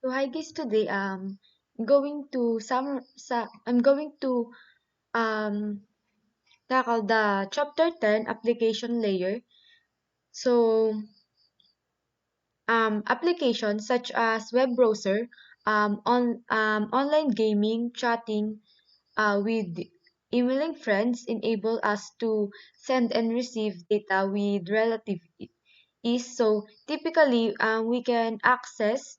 So hi guys, today I'm going to um tackle the chapter 10 application layer. So applications such as web browser, online gaming, chatting with emailing friends enable us to send and receive data with relative ease. So typically we can access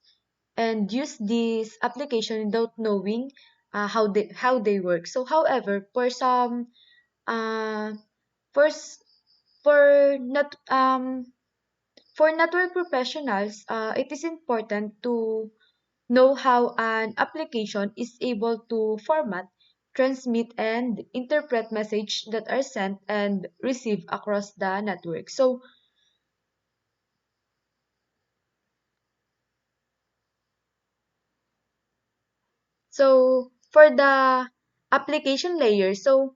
and use this application without knowing how they work. So, however, uh, for s- for not for network professionals, it is important to know how an application is able to format, transmit, and interpret messages that are sent and received across the network. So for the application layer, the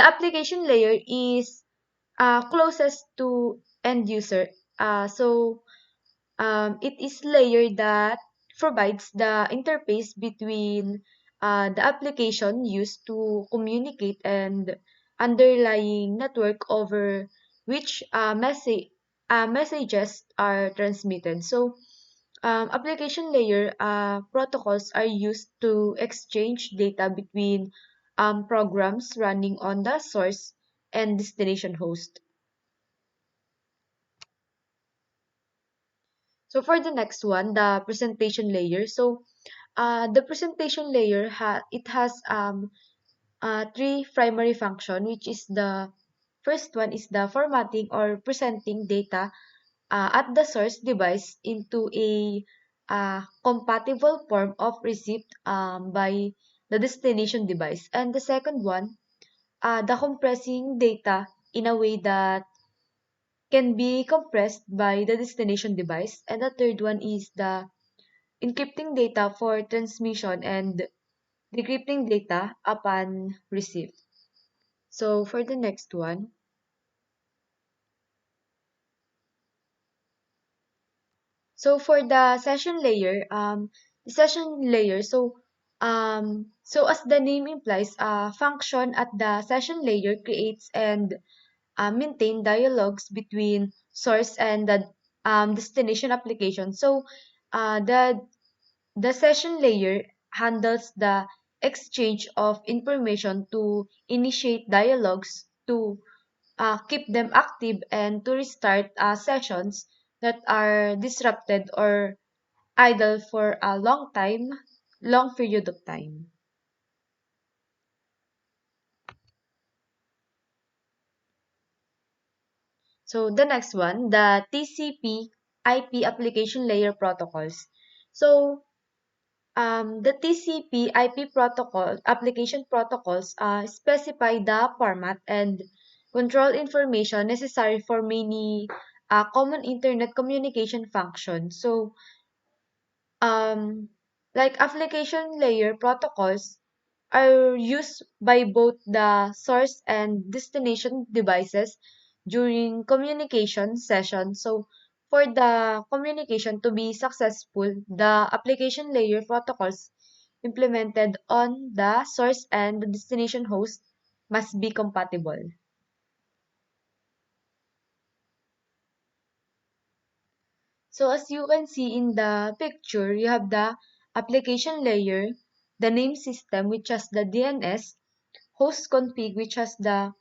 application layer is closest to end user. It is layer that provides the interface between the application used to communicate and underlying network over which messages are transmitted. Application layer protocols are used to exchange data between programs running on the source and destination host. So for the next one, the presentation layer. The presentation layer it has three primary function, which is the first one is the formatting or presenting data at the source device into a compatible form of receipt by the destination device. And the second one, the compressing data in a way that can be compressed by the destination device. And the third one is the encrypting data for transmission and decrypting data upon receipt. So for the next one, so for the session layer, so as the name implies, function at the session layer creates and maintain dialogues between source and the destination application. The session layer handles the exchange of information to initiate dialogues, to keep them active, and to restart sessions that are disrupted or idle for a long period of time. So the next one, the TCP IP application layer protocols. So the TCP IP protocol application protocols specify the format and control information necessary for many common internet communication functions. Um, like application layer protocols are used by both the source and destination devices during communication sessions. So, for the communication to be successful, the application layer protocols implemented on the source and the destination host must be compatible. So as you can see in the picture, you have the application layer, the name system which has the DNS, host config which has the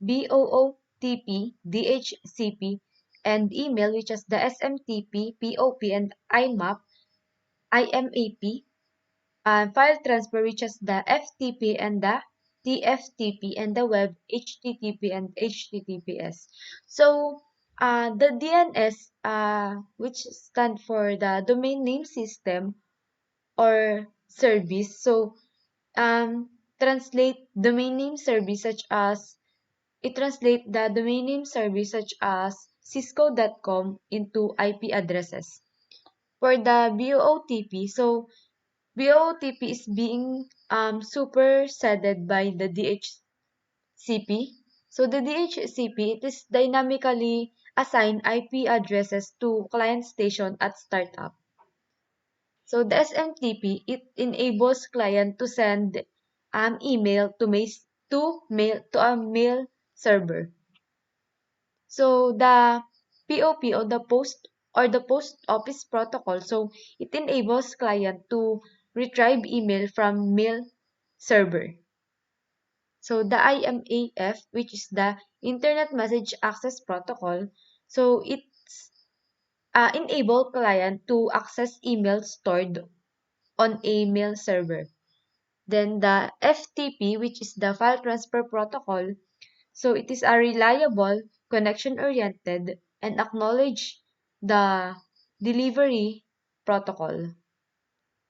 BOOTP, DHCP, and email which has the SMTP, POP, and IMAP, and file transfer which has the FTP and the TFTP, and the web HTTP and HTTPS. The DNS, which stand for the domain name system or service. Translate domain name service such as it translate the domain name service such as cisco.com into IP addresses. For the BOOTP, BOOTP is being superseded by the DHCP. So the DHCP, it is dynamically assign IP addresses to client station at startup. So the SMTP, it enables client to send email to a mail server. So the POP, or the post office protocol, so it enables client to retrieve email from mail server. So the IMAF, which is the Internet Message Access Protocol, so it's enable client to access email stored on a mail server. Then the FTP, which is the File Transfer Protocol, so it is a reliable, connection-oriented, and acknowledge the delivery protocol.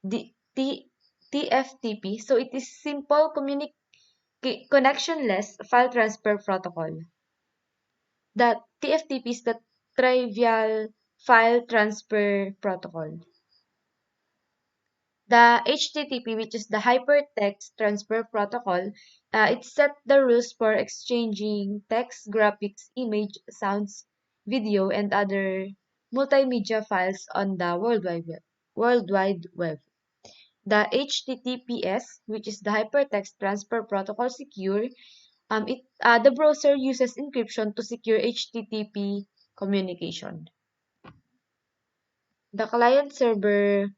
The TFTP, so it is simple connectionless file transfer protocol. The TFTP is the Trivial File Transfer Protocol. The HTTP, which is the Hypertext Transfer Protocol, it set the rules for exchanging text, graphics, image, sounds, video, and other multimedia files on the World Wide Web. The HTTPS, which is the Hypertext Transfer Protocol Secure, the browser uses encryption to secure HTTP communication. The client server,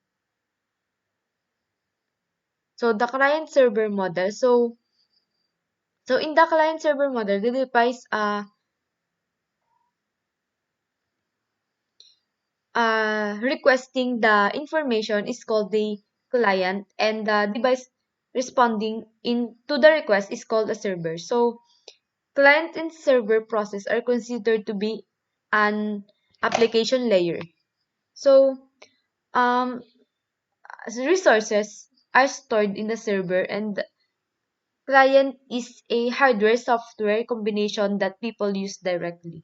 so the client server model, so in the client server model, the device requesting the information is called the client, and the device responding to the request is called a server. So client and server process are considered to be an application layer. So um, resources are stored in the server, and client is a hardware software combination that people use directly.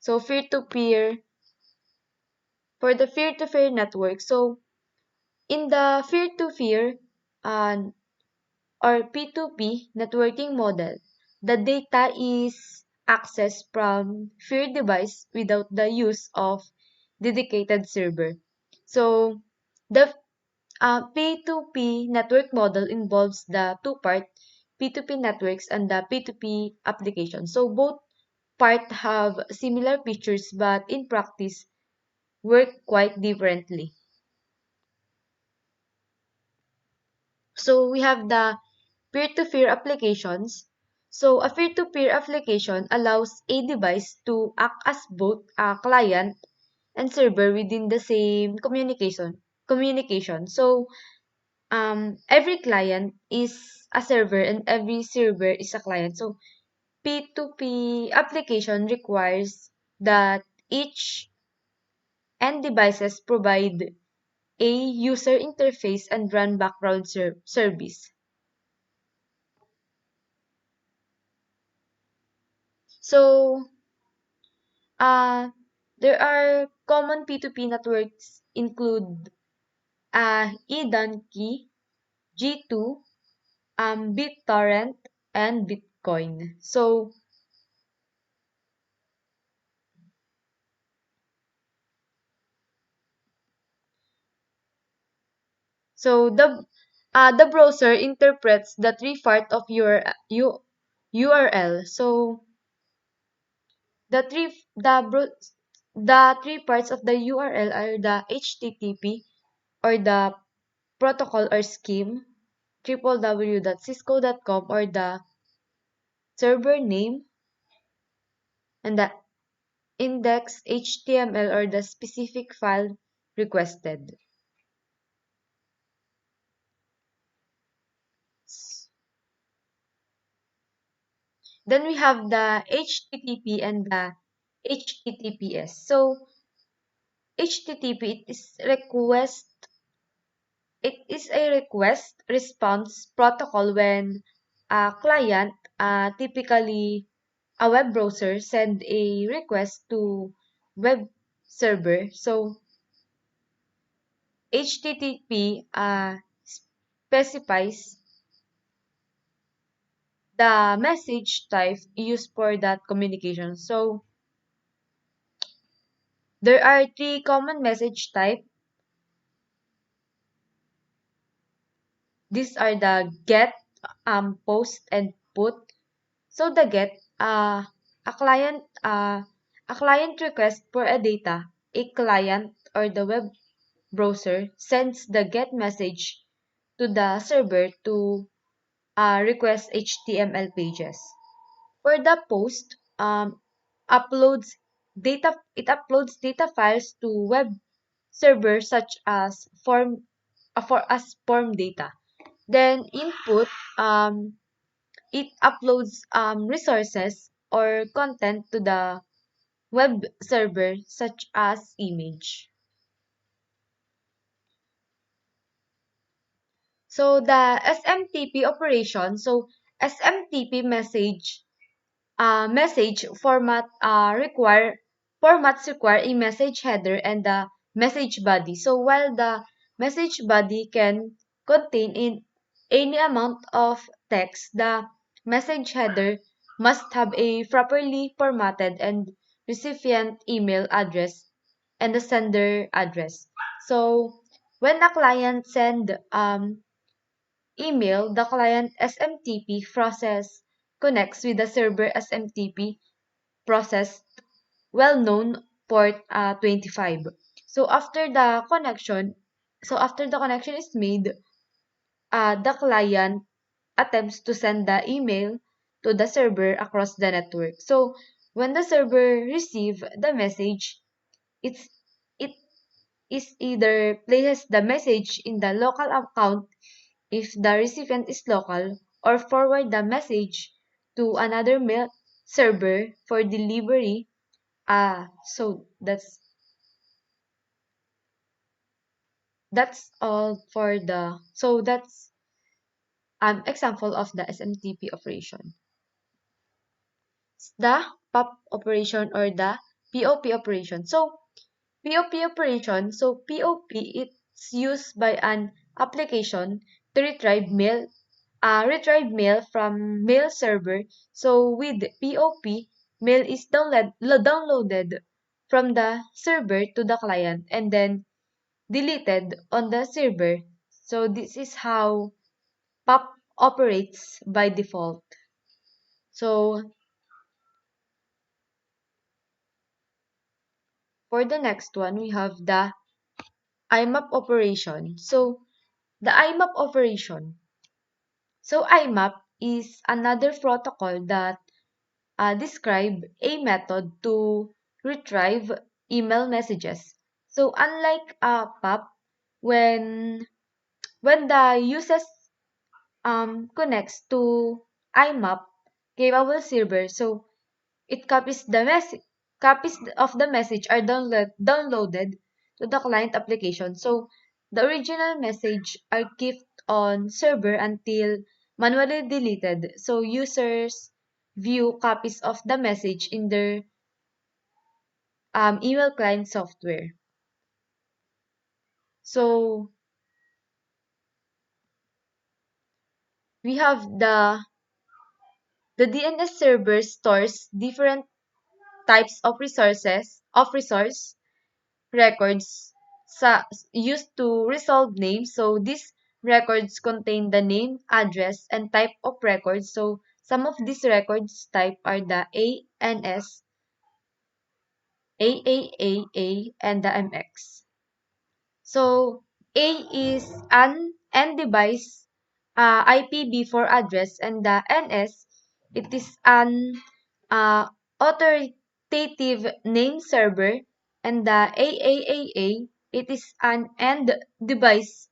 So for the peer-to-peer network, so in the peer-to-peer uh, or P2P networking model, the data is accessed from peer device without the use of dedicated server. So the P2P network model involves the two-part P2P networks and the P2P application. So both part have similar features, but in practice work quite differently. So we have the peer-to-peer applications. So a peer-to-peer application allows a device to act as both a client and server within the same communication. So every client is a server and every server is a client. So P2P application requires that each end devices provide a user interface and run background service. So uh, there are common P2P networks include eDonkey, G2, BitTorrent, and Bitcoin. So the browser interprets the three part of your URL. So the three parts of the URL are the HTTP, or the protocol or scheme, www.cisco.com, or the server name, and the index HTML, or the specific file requested. Then we have the HTTP and the HTTPS. So HTTP it is a request response protocol when a client, typically a web browser, send a request to web server. So HTTP specifies the message type used for that communication. So there are three common message type. these are the get, post, and put. So the get, a client, a client request for a data. A client or the web browser sends the get message to the server to request HTML pages. For the post, uploads it uploads data files to web servers such as form data. Then input, it uploads resources or content to the web server such as image. So the SMTP operation, so SMTP message formats require a message header and the message body. So while the message body can contain in any amount of text, the message header must have a properly formatted and recipient email address and the sender address. So when a client send email, the client SMTP process connects with the server SMTP process, well known port 25. So after the connection is made, the client attempts to send the email to the server across the network. So when the server receive the message, it's it is either places the message in the local account if the recipient is local, or forward the message to another mail server for delivery. So that's all for the so that's example of the SMTP operation. The POP operation or the POP operation. So POP operation, so POP it's used by an application to retrieve mail from mail server. So with POP, mail is downloaded from the server to the client and then deleted on the server. So this is how POP operates by default. So for the next one, we have the IMAP operation. So the IMAP operation. So IMAP is another protocol that describe a method to retrieve email messages. So unlike POP, when the user connects to IMAP capable server, so it copies of the message are downloaded to the client application. So the original message are kept on server until manually deleted. So users view copies of the message in their email client software. So we have the DNS server stores different types of resource records used to resolve names. So these records contain the name, address, and type of records. So some of these records type are the ANS, AAAA, and the MX. So A is an end device IPv4 address, and the NS it is an authoritative name server, and the AAAA it is an end device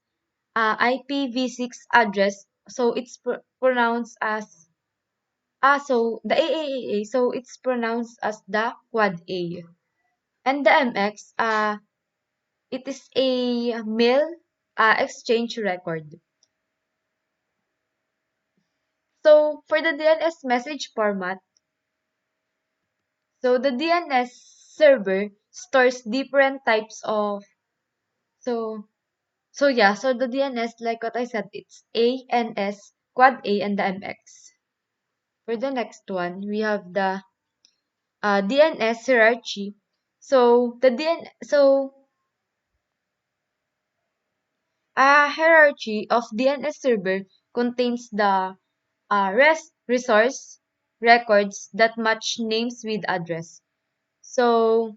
IPv6 address. So it's pronounced as so the AAAA, so it's pronounced as the quad A, and the MX it is a mail exchange record. So for the DNS message format, so the DNS server stores different types of so so the DNS, like what I said, it's ANS, quad A, and the MX. For the next one, we have the DNS hierarchy. So A hierarchy of DNS server contains the resource records that match names with address. So,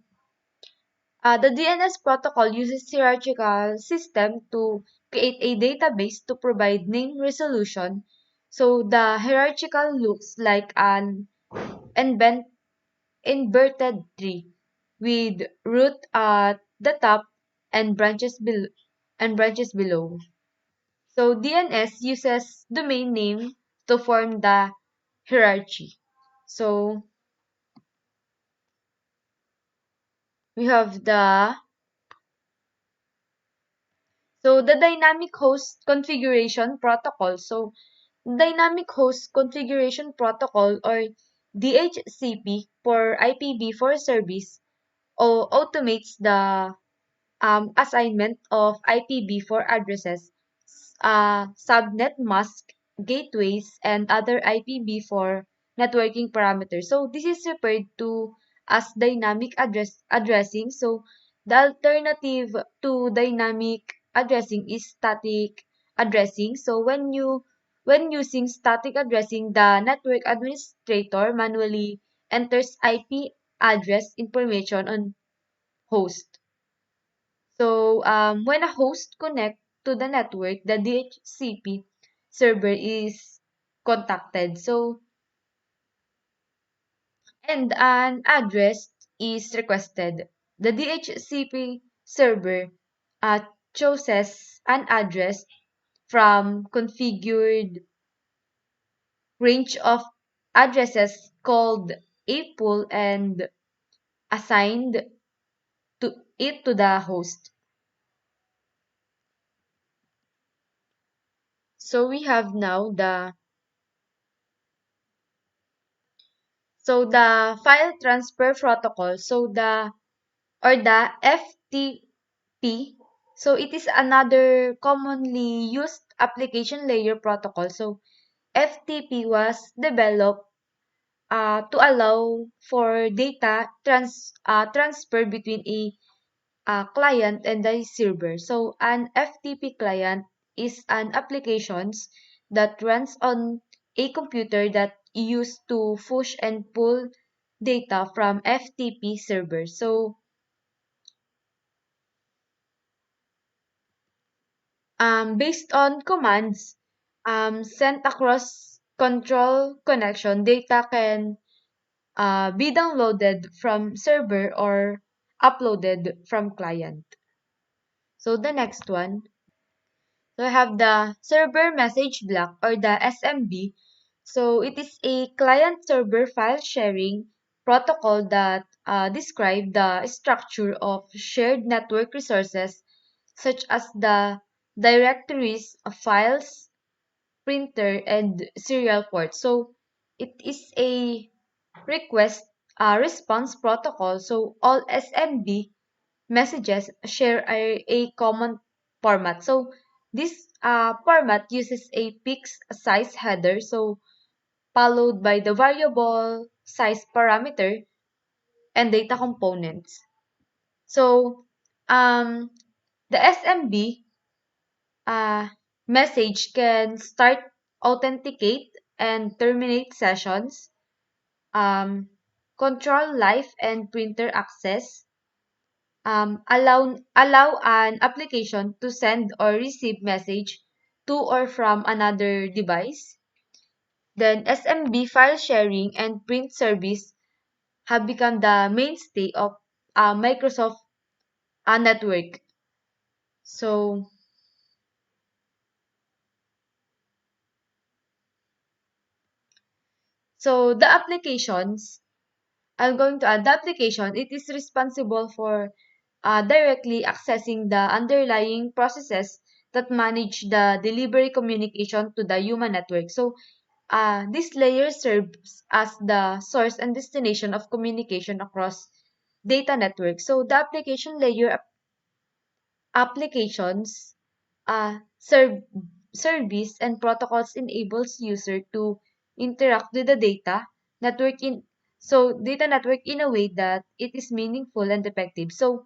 the DNS protocol uses hierarchical system to create a database to provide name resolution. So, the hierarchical looks like an invent inverted tree with root at the top and branches below. So DNS uses domain name to form the hierarchy. So we have the dynamic host configuration protocol. So dynamic host configuration protocol, or DHCP for IPv4 service, automates the assignment of IPv4 addresses, subnet mask, gateways, and other IPv4 networking parameters. So this is referred to as dynamic addressing. So the alternative to dynamic addressing is static addressing. So when using static addressing, the network administrator manually enters IP address information on host. So, when a host connects to the network, the DHCP server is contacted. So, and an address is requested. The DHCP server uh, chooses an address from configured range of addresses called a pool and assigned to the host. So we have now the file transfer protocol, the FTP, so it is another commonly used application layer protocol. So FTP was developed to allow for data transfer between a client and the server. So an FTP client is an applications that runs on a computer that used to push and pull data from FTP servers. So based on commands sent across control connection, data can be downloaded from server or uploaded from client. So the next one, so I have the server message block, or the SMB. So it is a client server file sharing protocol that describe the structure of shared network resources, such as the directories of files, printer, and serial port. So it is a request response protocol. So all SMB messages share a common format. So this format uses a fixed size header, so followed by the variable size parameter and data components. So the SMB uh, message can start, authenticate, and terminate sessions, um, control live and printer access, allow an application to send or receive message to or from another device. Then SMB file sharing and print service have become the mainstay of Microsoft network. So the applications, I'm going to add the application. It is responsible for directly accessing the underlying processes that manage the delivery communication to the human network. So this layer serves as the source and destination of communication across data networks. So the application layer applications, service and protocols enables user to interact with the network in data network in a way that it is meaningful and effective. So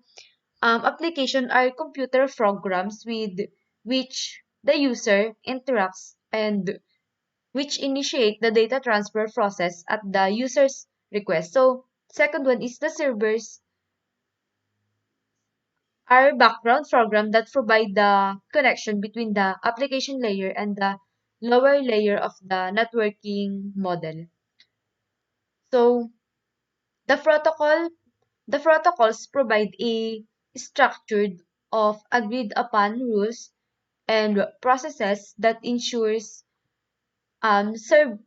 application are computer programs with which the user interacts and which initiate the data transfer process at the user's request. So second one is the servers are background program that provide the connection between the application layer and the lower layer of the networking model. So the protocols provide a structured of agreed upon rules and processes that ensures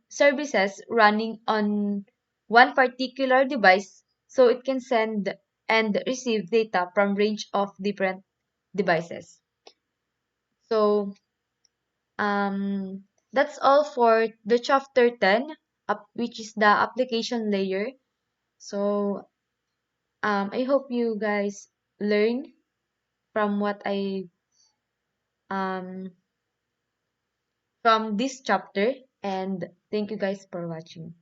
services running on one particular device so it can send and receive data from range of different devices. So that's all for the chapter 10, which is the application layer. So I hope you guys learn from what I um from this chapter, and thank you guys for watching.